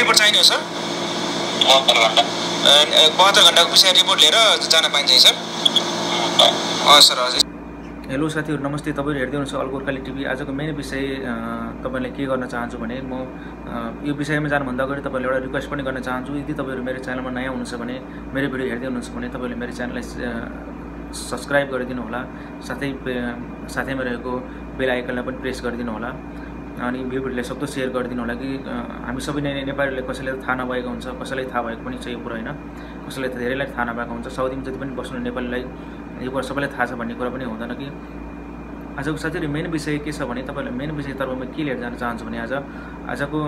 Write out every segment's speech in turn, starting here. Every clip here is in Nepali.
रिपोर्ट चाहिने हो सर? 72 घण्टाको PCR रिपोर्ट लिएर जान पाइन्छ सर? सर हजुर। हेलो साथीहरु नमस्ते, तपाईहरु हेर्दै हुनुहुन्छ अल गोर्खाली टिभी। आजको मेन विषय तपाईलाई के गर्न चाहन्छु भने म यो विषयमा जानुभन्दा अगाडि तपाईलाई एउटा रिक्वेस्ट पनि गर्न चाहन्छु। यदि तपाईहरु मेरो च्यानलमा नयाँ हुनुहुन्छ भने, मेरो भिडियो हेर्दै हुनुहुन्छ भने तपाईले मेरो च्यानललाई सब्स्क्राइब गरिदिनु होला, साथैमा रहेको बेल आइकनलाई पनि प्रेस गरिदिनु होला अनि यो भिडियोलाई सक्दो शेयर गरिदिनु होला कि हामी सबै नेपालीले कसैले थाहा नभएको हुन्छ, कसैलाई थाहा भएको पनि छ यो कुरा हैन, कसैलाई धेरैलाई थाहा नभएको हुन्छ। साउदीमा जति पनि बस्नु नेपालीलाई यो कुरा सबैलाई थाहा छ भन्ने कुरा पनि हुँदैन कि। आजको साथीहरु मेन विषय के छ भने तपाईलाई मेन विषय तर्फ म के लिएर जान चाहन्छु भने आजको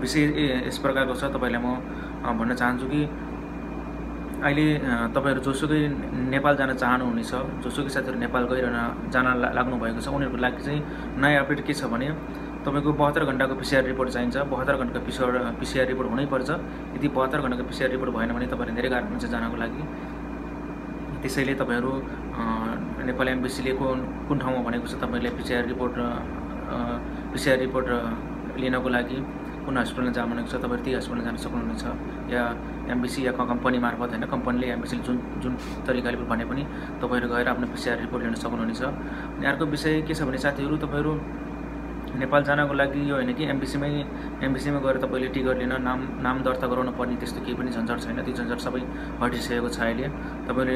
विषय यस प्रकारको छ। तपाईलाई म भन्न चाहन्छु कि अहिले तपाईहरु जोसुकै नेपाल जान चाहनुहुनेछ, जोसुकै साथीहरु नेपाल जान लाग्नु भएको छ, उनीहरुको लागि चाहिँ नयाँ अपडेट के छ भने तपाईको 72 घण्टाको PCR रिपोर्ट चाहिन्छ। 72 घण्टाको PCR रिपोर्ट हुनै पर्छ। यदि 72 घण्टाको PCR रिपोर्ट भएन भने तपाईहरुले धेरै गाह्रो हुन्छ जानको लागि। त्यसैले तपाईहरु नेपाल एम्बेसीले कुन ठाउँमा भनेको छ तपाईले PCR रिपोर्ट लिनको लागि कुन हस्पिटलमा जानु भनेको छ तपाईहरु त्यही हस्पिटलमा जान सक्नुहुनेछ, या एम्बेसी या कम्पनी मार्फत हैन, कम्पनीले एम्बेसीले जुन तरिकाले भने पनि तपाईहरु गएर आफ्नो PCR रिपोर्ट लिन सक्नुहुनेछ। अनि अर्को विषय के छ भने साथीहरु तपाईहरु नेपाल जानको लागि यो हैन कि एम्बेसीमा गएर तपाईले टिकट लिन नाम दर्ता गराउनु पर्ने त्यस्तो केही पनि झन्झट छैन। त्यो झन्झट सबै हटिसकेको छ अहिले। तपाईले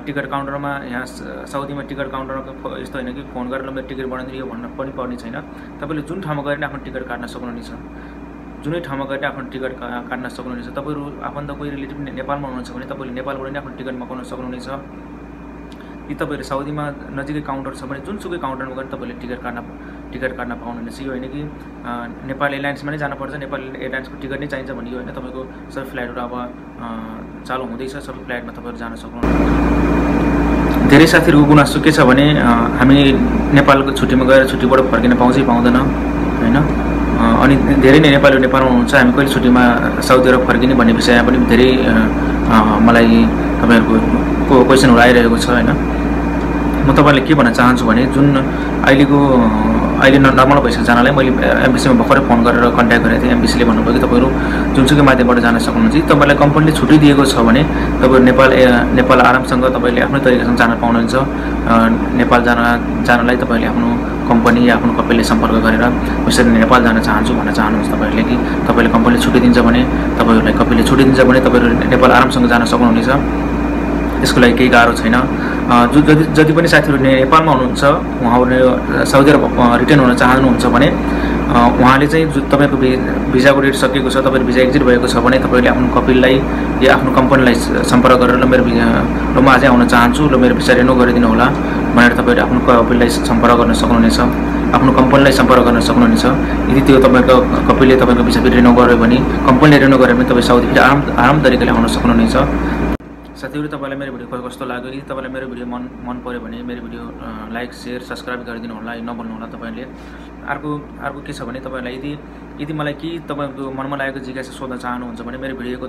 टिकट काउन्टरमा यहाँ साउदीमा टिकट काउन्टरमा यस्तो हैन कि फोन गरेर मेरो टिकट बनाइदिनु भन्न पनि पर्ने छैन। तपाईले जुन ठाउँमा गएर आफ्नो टिकट काट्न सक्नुहुनेछ, जुनै ठाउँमा गएर आफ्नो टिकट काट्न सक्नुहुनेछ। तपाईहरु आफन्त कोही रिलेटिभ नेपालमा हुनुहुन्छ भने तपाईले नेपालबाट नै आफ्नो टिकट मगाउन सक्नुहुनेछ। यदि तपाईहरु साउदीमा नजिकै काउन्टर छ भने जुनसुकै काउन्टरमा गएर तपाईले टिकट काट्न पाउनुहुनेछ। यो हैन कि नेपाल एयरलाइन्समा नै जानुपर्छ, नेपाल एयरलाइन्सको टिकट नै चाहिन्छ भन्ने यो हैन। तपाईको सबै फ्लाइटहरु अब चालु हुँदैछ, सबै फ्लाइटमा तपाईहरु जान सक्नुहुन्छ। धेरै साथीहरुको गुनासो के छ भने हामी नेपालको छुट्टीमा गएर छुट्टीबाट फर्किन पाउँदैन हैन। अनि धेरै नै नेपालीहरु नेपालमा हुनुहुन्छ, हामी कहिले छुट्टीमा साउदी अरब फर्किने भन्ने विषयमा पनि धेरै मलाई तपाईहरुको क्वेशनहरु आइरहेको छ हैन। म तपाईलाई के भन्न चाहन्छु भने जुन अहिले नर्मल भइसकेजनालाई मैले एम्बेसीमा भर्खरै फोन गरेर कन्ट्याक्ट गरेको थिएँ। एम्बेसीले भन्नुभयो कि तपाईहरु जुनसुकै माध्यमबाट जान सक्नुहुन्छ। यदि तपाईलाई कम्पनीले छुट्टी दिएको छ भने तपाईहरु नेपाल आरामसँग तपाईले आफ्नै तरिकासँग जान पाउनुहुन्छ। नेपाल जानलाई तपाईले आफ्नो कम्पनी या आफ्नो कपीले सम्पर्क गरेर यसरी नेपाल जान चाहन्छु भन्न चाहनुहुन्छ तपाईहरुले कि तपाईले कम्पनीले छुट्टी दिन्छ भने तपाईहरुलाई कपीले छुट्टी दिन्छ भने तपाईहरु नेपाल आरामसँग जान सक्नुहुनेछ। त्यसको लागि केही गाह्रो छैन। जति पनि साथीहरु नेपालमा हुनुहुन्छ, उहाँहरुले साउदी अरब रिटर्न हुन चाहनुहुन्छ भने उहाँले चाहिँ तपाईको भिजाको डेट सकिएको छ, तपाईको भिजा एक्जिट भएको छ भने तपाईले आफ्नो कपिललाई या आफ्नो कम्पनीलाई सम्पर्क गरेर ल मेरो म अझै आउन चाहन्छु, ल मेरो भिजा रिन्यू गरिदिनु होला भनेर तपाईले आफ्नो कपिललाई सम्पर्क गर्न सक्नुहुनेछ, आफ्नो कम्पनीलाई सम्पर्क गर्न सक्नुहुनेछ। यदि त्यो तपाईको कपिलले तपाईको भिजा रिन्यू गर्यो भने, कम्पनीले रिन्यू गर्यो भने तपाई साउदी फेरि आराम तरिकाले आउन सक्नुहुनेछ। साथीहरु तपाईलाई मेरो भिडियो कस्तो लाग्यो? यदि तपाईलाई मेरो भिडियो मन पर्यो भने मेरो भिडियो लाइक शेयर सब्स्क्राइब गरिदिनु होला, नभन्नु होला तपाईले। अर्को के छ भने तपाईलाई यदि मलाई के तपाईको मनमा लागेको जिज्ञासा सोध्न चाहनुहुन्छ भने मेरो भिडियोको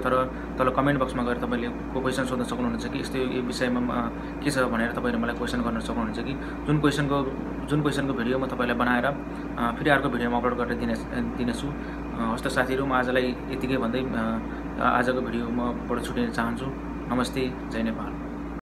तल कमेन्ट बक्समा गएर तपाईले क्वेशन सोध्न सक्नुहुनेछ कि यस्तो यो विषयमा के छ भनेर तपाईले मलाई क्वेशन गर्न सक्नुहुनेछ कि जुन क्वेशनको भिडियो म तपाईलाई बनाएर फेरि अर्को भिडियोमा अपलोड गरेर दिनेछु। हस्त साथीहरु, म आजलाई यतिकै भन्दै आजको भिडियो म बाट छुटिन चाहन्छु। नमस्ते, जय नेपाल।